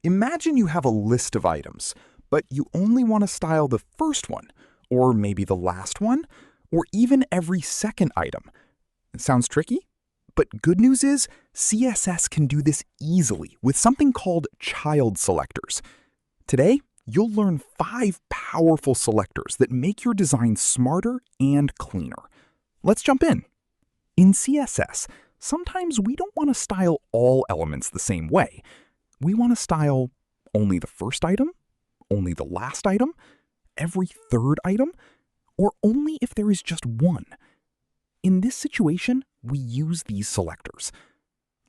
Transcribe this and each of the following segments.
Imagine you have a list of items, but you only want to style the first one, or maybe the last one, or even every second item. Sounds tricky? But good news is, CSS can do this easily with something called child selectors. Today, you'll learn 5 powerful selectors that make your design smarter and cleaner. Let's jump in. In CSS, sometimes we don't want to style all elements the same way. We want to style only the first item, only the last item, every third item, or only if there is just one. In this situation, we use these selectors.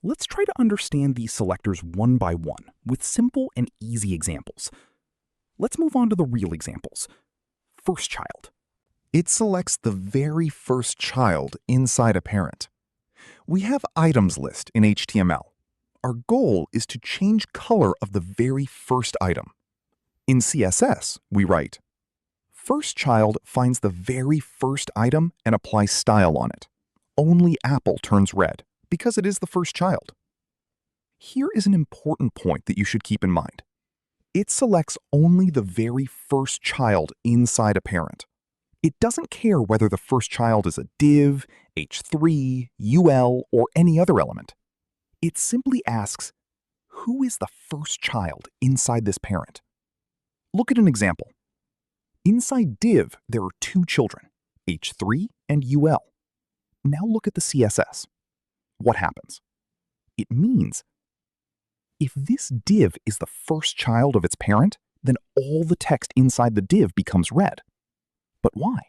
Let's try to understand these selectors one by one with simple and easy examples. Let's move on to the real examples. First child. It selects the very first child inside a parent. We have items list in HTML. Our goal is to change color of the very first item. In CSS, we write, first child finds the very first item and applies style on it. Only apple turns red because it is the first child. Here is an important point that you should keep in mind. It selects only the very first child inside a parent. It doesn't care whether the first child is a div, h3, ul, or any other element. It simply asks, who is the first child inside this parent? Look at an example. Inside div, there are 2 children, h3 and ul. Now look at the CSS. What happens? It means if this div is the first child of its parent, then all the text inside the div becomes red. But why?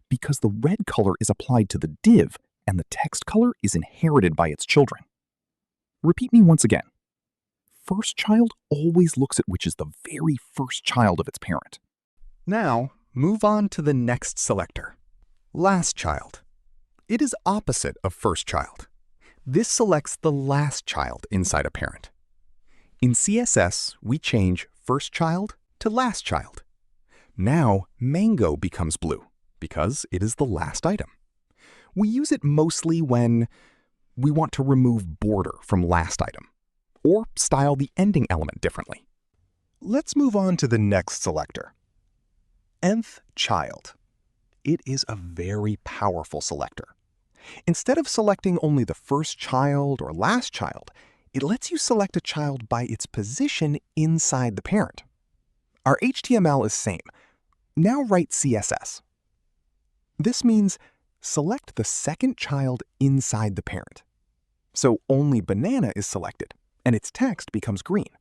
Because the red color is applied to the div and the text color is inherited by its children. Repeat me once again. First child always looks at which is the very first child of its parent. Now, move on to the next selector. Last child. It is opposite of first child. This selects the last child inside a parent. In CSS, we change first child to last child. Now, mango becomes blue because it is the last item. We use it mostly when we want to remove border from last item or style the ending element differently. Let's move on to the next selector. nth-child. It is a very powerful selector. Instead of selecting only the first child or last child, it lets you select a child by its position inside the parent. Our HTML is same. Now write CSS. This means select the second child inside the parent. So only banana is selected, and its text becomes green.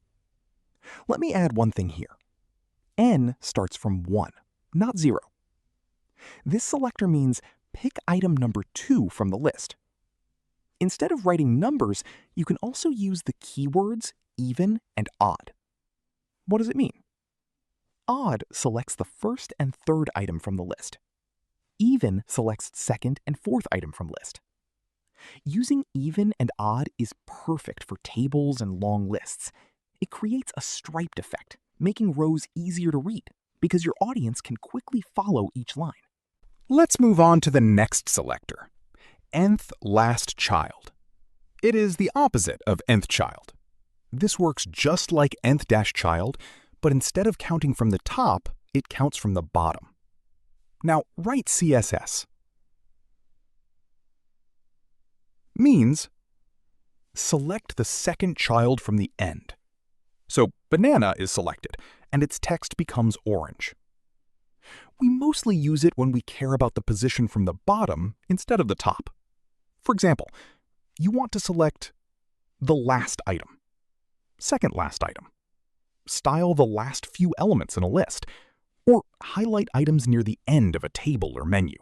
Let me add one thing here. N starts from 1, not 0. This selector means pick item number 2 from the list. Instead of writing numbers, you can also use the keywords even and odd. What does it mean? Odd selects the first and third item from the list. Even selects second and fourth item from list. Using even and odd is perfect for tables and long lists. It creates a striped effect, making rows easier to read because your audience can quickly follow each line. Let's move on to the next selector, nth-last-child. It is the opposite of nth-child. This works just like nth-child, but instead of counting from the top, it counts from the bottom. Now write CSS. Means select the second child from the end. So banana is selected, and its text becomes orange. We mostly use it when we care about the position from the bottom instead of the top. For example, you want to select the last item, second last item, style the last few elements in a list, or highlight items near the end of a table or menu.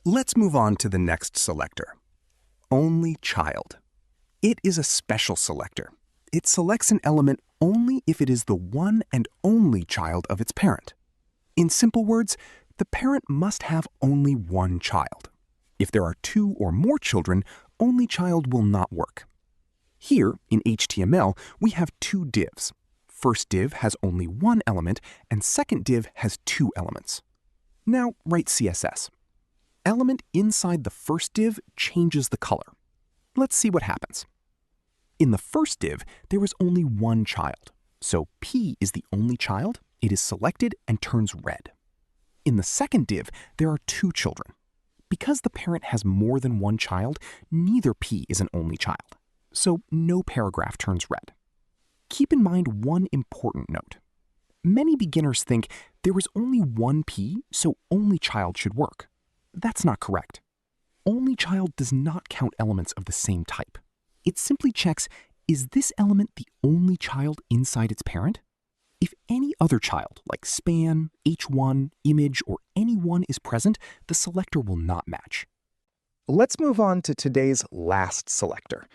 Let's move on to the next selector, only child. It is a special selector. It selects an element only if it is the one and only child of its parent. In simple words, the parent must have only one child. If there are 2 or more children, only child will not work. Here, in HTML, we have 2 divs. First div has only one element, and second div has 2 elements. Now write CSS. Element inside the first div changes the color. Let's see what happens. In the first div, there is only one child, So P is the only child, it is selected and turns red. In the second div, there are two children. Because the parent has more than one child, neither P is an only child. So no paragraph turns red. Keep in mind one important note. Many beginners think there is only one P, so only child should work. That's not correct. Only child does not count elements of the same type. It simply checks, is this element the only child inside its parent? If any other child, like span, h1, image, or anyone is present, the selector will not match. Let's move on to today's last selector.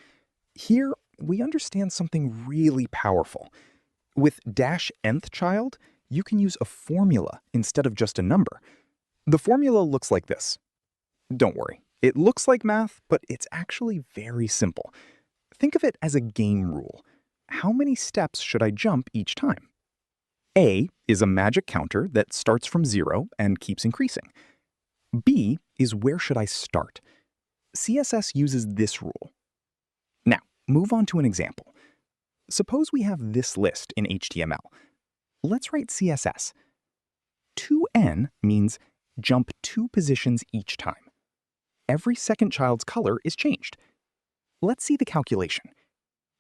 Here, we understand something really powerful. With -nth-child, you can use a formula instead of just a number. The formula looks like this. Don't worry, it looks like math, but it's actually very simple. Think of it as a game rule. How many steps should I jump each time? A is a magic counter that starts from 0 and keeps increasing. B is where should I start? CSS uses this rule. Now, move on to an example. Suppose we have this list in HTML. Let's write CSS. 2n means jump 2 positions each time. Every second child's color is changed. Let's see the calculation.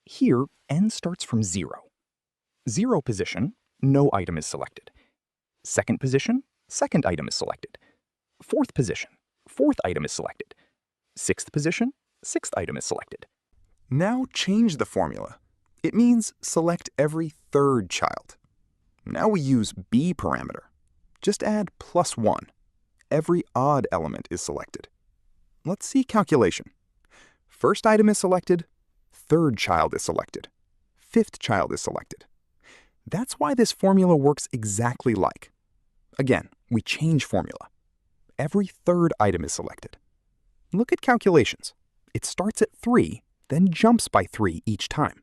Here, n starts from 0. 0 position, no item is selected. Second position, second item is selected. Fourth position, fourth item is selected. Sixth position, sixth item is selected. Now change the formula. It means select every third child. Now we use b parameter. Just add +1. Every odd element is selected. Let's see calculation. First item is selected, third child is selected, fifth child is selected. That's why this formula works exactly like. Again, we change formula. Every third item is selected. Look at calculations. It starts at 3, then jumps by 3 each time.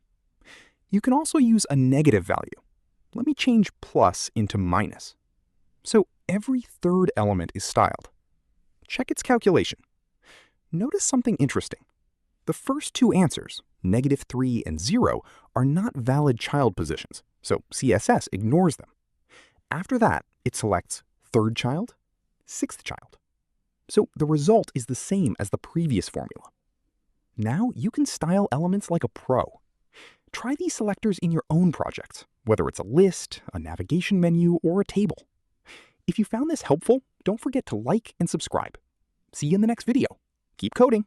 You can also use a negative value. Let me change plus into minus. So every third element is styled. Check its calculation. Notice something interesting. The first two answers, -3 and 0, are not valid child positions, so CSS ignores them. After that, it selects third child, sixth child. So the result is the same as the previous formula. Now you can style elements like a pro. Try these selectors in your own projects, whether it's a list, a navigation menu, or a table. If you found this helpful, don't forget to like and subscribe. See you in the next video. Keep coding.